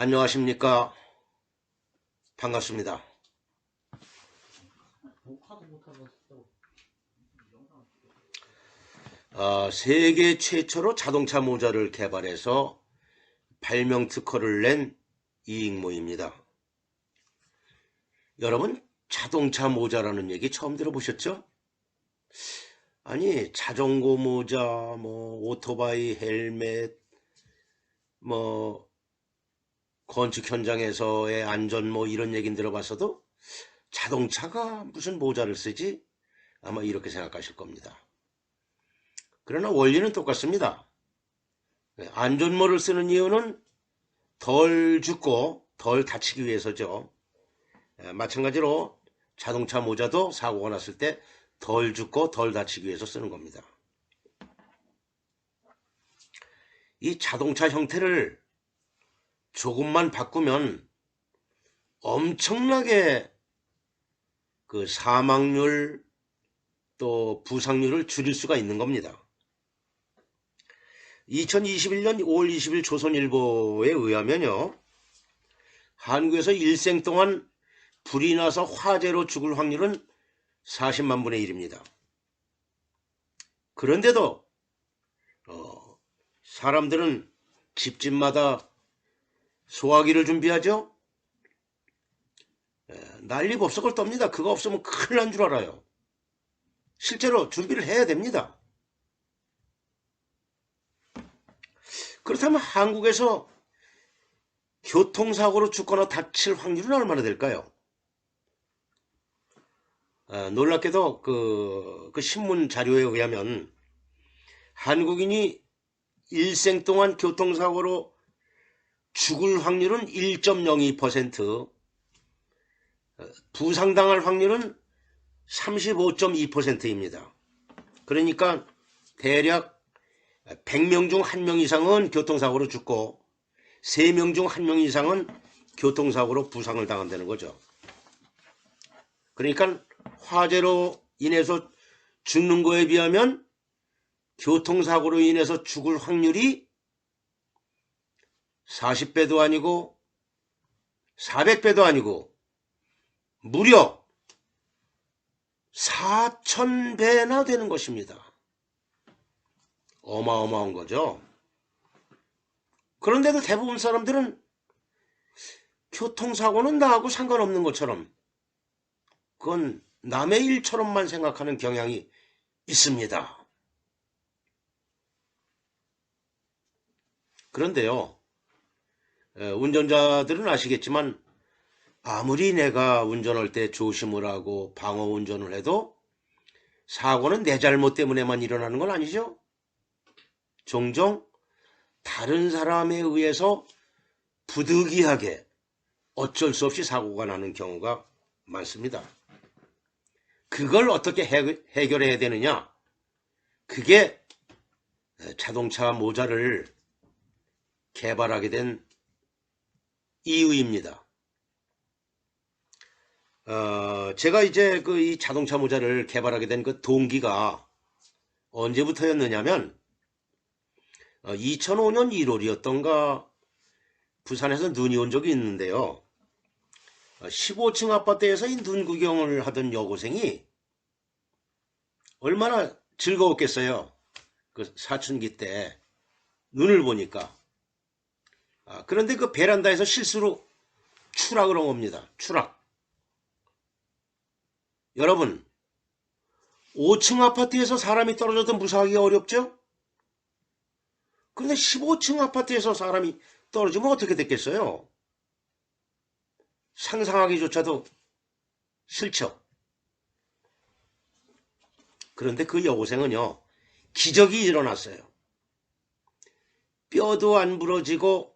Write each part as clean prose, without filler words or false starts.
안녕하십니까. 반갑습니다. 세계 최초로 자동차 모자를 개발해서 발명 특허를 낸 이익모입니다. 여러분, 자동차 모자라는 얘기 처음 들어보셨죠? 아니, 자전거 모자, 오토바이 헬멧, 건축 현장에서의 안전 이런 얘기는 들어봤어도 자동차가 무슨 모자를 쓰지? 아마 이렇게 생각하실 겁니다. 그러나 원리는 똑같습니다. 안전모를 쓰는 이유는 덜 죽고 덜 다치기 위해서죠. 마찬가지로 자동차 모자도 사고가 났을 때 덜 죽고 덜 다치기 위해서 쓰는 겁니다. 이 자동차 형태를 조금만 바꾸면 엄청나게 그 사망률 또 부상률을 줄일 수가 있는 겁니다. 2021년 5월 20일 조선일보에 의하면요, 한국에서 일생 동안 불이 나서 화재로 죽을 확률은 40만 분의 1입니다. 그런데도 사람들은 집집마다 소화기를 준비하죠. 난리법석을 떱니다. 그거 없으면 큰일 난 줄 알아요. 실제로 준비를 해야 됩니다. 그렇다면 한국에서 교통사고로 죽거나 다칠 확률은 얼마나 될까요? 놀랍게도 그 신문 자료에 의하면 한국인이 일생 동안 교통사고로 죽을 확률은 1.02%, 부상당할 확률은 35.2%입니다. 그러니까 대략 100명 중 1명 이상은 교통사고로 죽고 3명 중 1명 이상은 교통사고로 부상을 당한다는 거죠. 그러니까 화재로 인해서 죽는 거에 비하면 교통사고로 인해서 죽을 확률이 40배도 아니고 400배도 아니고 무려 4000배나 되는 것입니다. 어마어마한 거죠. 그런데도 대부분 사람들은 교통사고는 나하고 상관없는 것처럼, 그건 남의 일처럼만 생각하는 경향이 있습니다. 그런데요, 운전자들은 아시겠지만 아무리 내가 운전할 때 조심을 하고 방어 운전을 해도 사고는 내 잘못 때문에만 일어나는 건 아니죠. 종종 다른 사람에 의해서 부득이하게 어쩔 수 없이 사고가 나는 경우가 많습니다. 그걸 어떻게 해결해야 되느냐? 그게 자동차 모자를 개발하게 된 이유입니다. 제가 이제 이 자동차 모자를 개발하게 된 그 동기가 언제부터였느냐면 2005년 1월이었던가 부산에서 눈이 온 적이 있는데요. 15층 아파트에서 이 눈 구경을 하던 여고생이 얼마나 즐거웠겠어요. 그 사춘기 때 눈을 보니까. 그런데 그 베란다에서 실수로 추락을 한 겁니다. 추락. 여러분, 5층 아파트에서 사람이 떨어져도 무사하기 어렵죠? 그런데 15층 아파트에서 사람이 떨어지면 어떻게 됐겠어요? 상상하기조차도 싫죠. 그런데 그 여고생은요, 기적이 일어났어요. 뼈도 안 부러지고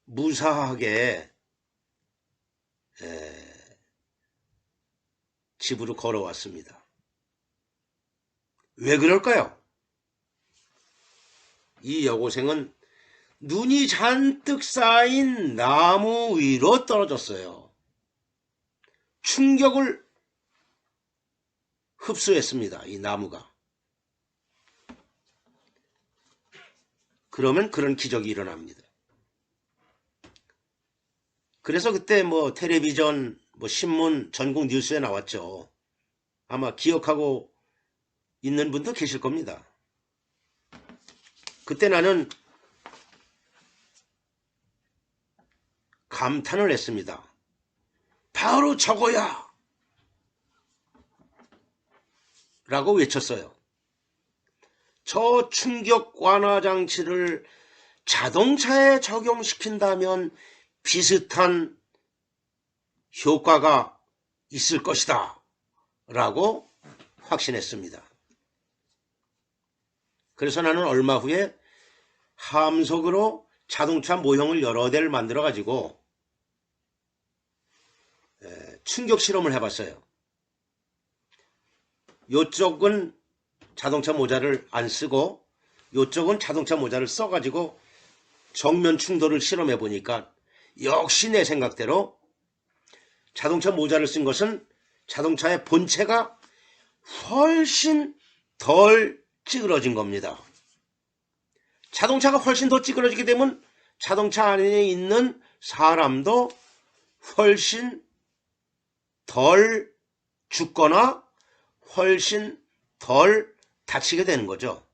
무사하게 집으로 걸어왔습니다. 왜 그럴까요? 이 여고생은 눈이 잔뜩 쌓인 나무 위로 떨어졌어요. 충격을 흡수했습니다. 이 나무가. 그러면 그런 기적이 일어납니다. 그래서 그때 뭐 텔레비전, 뭐 신문, 전국 뉴스에 나왔죠. 아마 기억하고 있는 분도 계실 겁니다. 그때 나는 감탄을 했습니다. 바로 저거야! 라고 외쳤어요. 저 충격 완화 장치를 자동차에 적용시킨다면 비슷한 효과가 있을 것이다 라고 확신했습니다. 그래서 나는 얼마 후에 함석으로 자동차 모형을 여러 대를 만들어 가지고 충격 실험을 해봤어요. 요쪽은 자동차 모자를 안 쓰고 요쪽은 자동차 모자를 써가지고 정면 충돌을 실험해 보니까 역시 내 생각대로 자동차 모자를 쓴 것은 자동차의 본체가 훨씬 덜 찌그러진 겁니다. 자동차가 훨씬 더 찌그러지게 되면 자동차 안에 있는 사람도 훨씬 덜 죽거나 훨씬 덜 다치게 되는 거죠.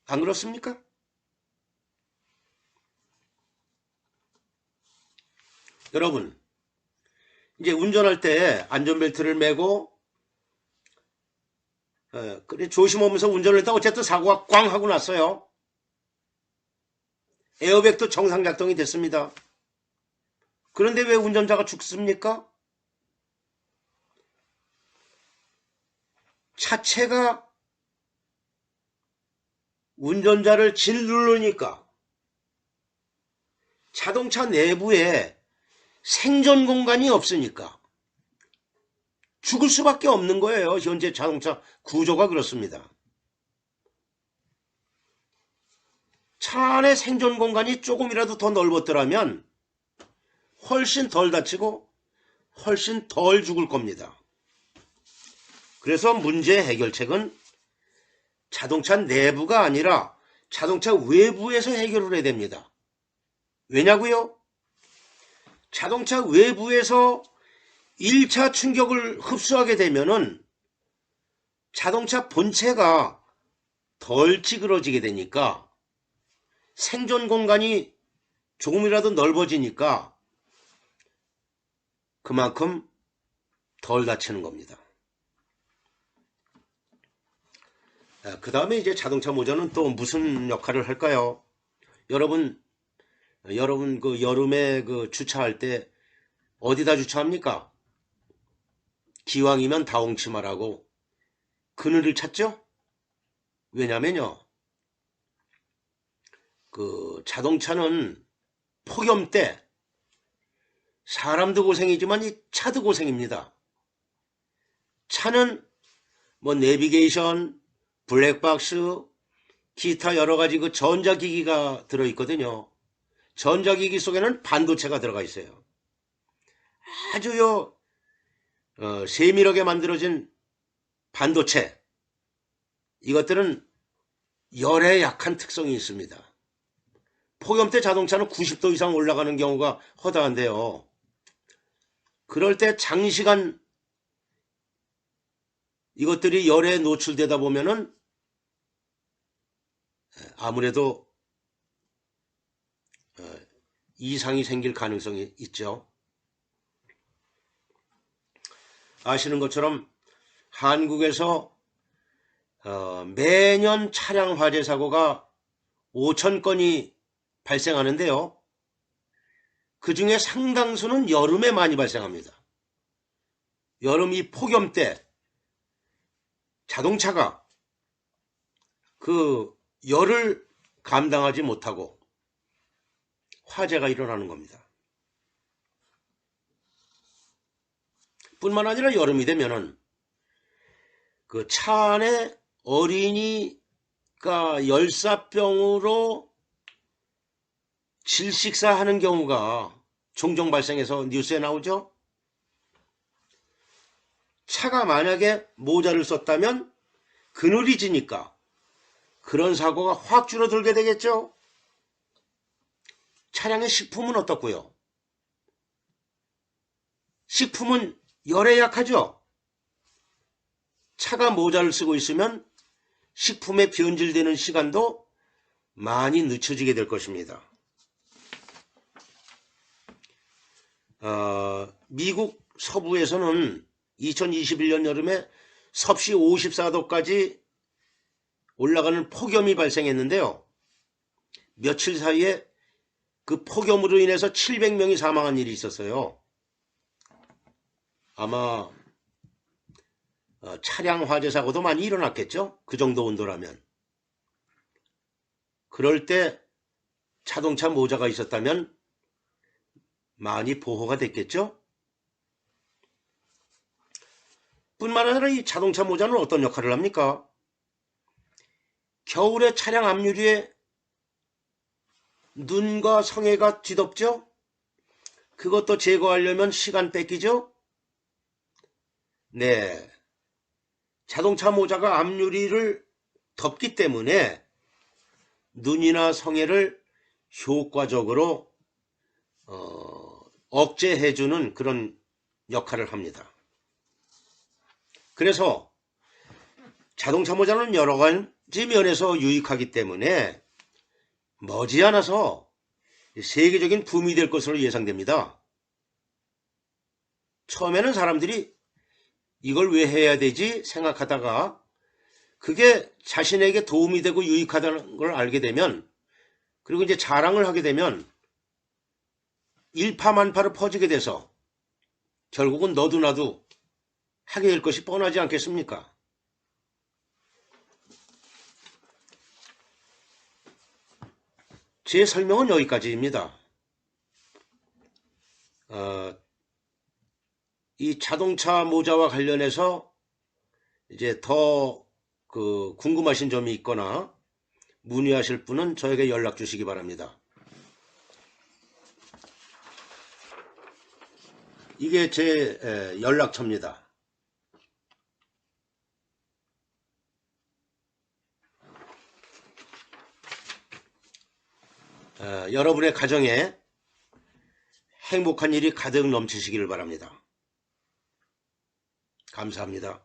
안 그렇습니까? 여러분, 이제 운전할 때 안전벨트를 매고 그래 조심하면서 운전을 했다 어쨌든 사고가 꽝 하고 났어요. 에어백도 정상 작동이 됐습니다. 그런데 왜 운전자가 죽습니까? 차체가 운전자를 짓누르니까 자동차 내부에 생존 공간이 없으니까 죽을 수밖에 없는 거예요. 현재 자동차 구조가 그렇습니다. 차 안에 생존 공간이 조금이라도 더 넓었더라면 훨씬 덜 다치고 훨씬 덜 죽을 겁니다. 그래서 문제 해결책은 자동차 내부가 아니라 자동차 외부에서 해결을 해야 됩니다. 왜냐고요? 자동차 외부에서 1차 충격을 흡수하게 되면은 자동차 본체가 덜 찌그러지게 되니까 생존 공간이 조금이라도 넓어지니까 그만큼 덜 다치는 겁니다. 그 다음에 이제 자동차 모자는 또 무슨 역할을 할까요? 여러분 그 여름에 그 주차할 때 어디다 주차합니까? 기왕이면 다홍치마라고 그늘을 찾죠? 왜냐면요, 그 자동차는 폭염 때 사람도 고생이지만 이 차도 고생입니다. 차는 뭐 내비게이션, 블랙박스, 기타 여러 가지 그 전자기기가 들어있거든요. 전자기기 속에는 반도체가 들어가 있어요. 아주요 세밀하게 만들어진 반도체, 이것들은 열에 약한 특성이 있습니다. 폭염 때 자동차는 90도 이상 올라가는 경우가 허다한데요. 그럴 때 장시간 이것들이 열에 노출되다 보면은 아무래도 이상이 생길 가능성이 있죠. 아시는 것처럼 한국에서 매년 차량 화재 사고가 5,000건이 발생하는데요. 그 중에 상당수는 여름에 많이 발생합니다. 여름 이 폭염 때 자동차가 그 열을 감당하지 못하고 화재가 일어나는 겁니다. 뿐만 아니라 여름이 되면은 그 차 안에 어린이가 열사병으로 질식사하는 경우가 종종 발생해서 뉴스에 나오죠. 차가 만약에 모자를 썼다면 그늘이 지니까 그런 사고가 확 줄어들게 되겠죠. 차량의 식품은 어떻고요? 식품은 열에 약하죠. 차가 모자를 쓰고 있으면 식품에 변질되는 시간도 많이 늦춰지게 될 것입니다. 미국 서부에서는 2021년 여름에 섭씨 54도까지 올라가는 폭염이 발생했는데요. 며칠 사이에 그 폭염으로 인해서 700명이 사망한 일이 있었어요. 아마 차량 화재 사고도 많이 일어났겠죠? 그 정도 온도라면. 그럴 때 자동차 모자가 있었다면 많이 보호가 됐겠죠? 뿐만 아니라 이 자동차 모자는 어떤 역할을 합니까? 겨울에 차량 앞유리에 눈과 성에가 뒤덮죠? 그것도 제거하려면 시간 뺏기죠? 네. 자동차 모자가 앞유리를 덮기 때문에 눈이나 성에를 효과적으로 억제해주는 그런 역할을 합니다. 그래서 자동차 모자는 여러 가지 면에서 유익하기 때문에 머지않아서 세계적인 붐이 될 것으로 예상됩니다. 처음에는 사람들이 이걸 왜 해야 되지 생각하다가 그게 자신에게 도움이 되고 유익하다는 걸 알게 되면, 그리고 이제 자랑을 하게 되면 일파만파로 퍼지게 돼서 결국은 너도 나도 하게 될 것이 뻔하지 않겠습니까? 제 설명은 여기까지입니다. 이 자동차 모자와 관련해서 이제 더 궁금하신 점이 있거나 문의하실 분은 저에게 연락 주시기 바랍니다. 이게 제 연락처입니다. 여러분의 가정에 행복한 일이 가득 넘치시기를 바랍니다. 감사합니다.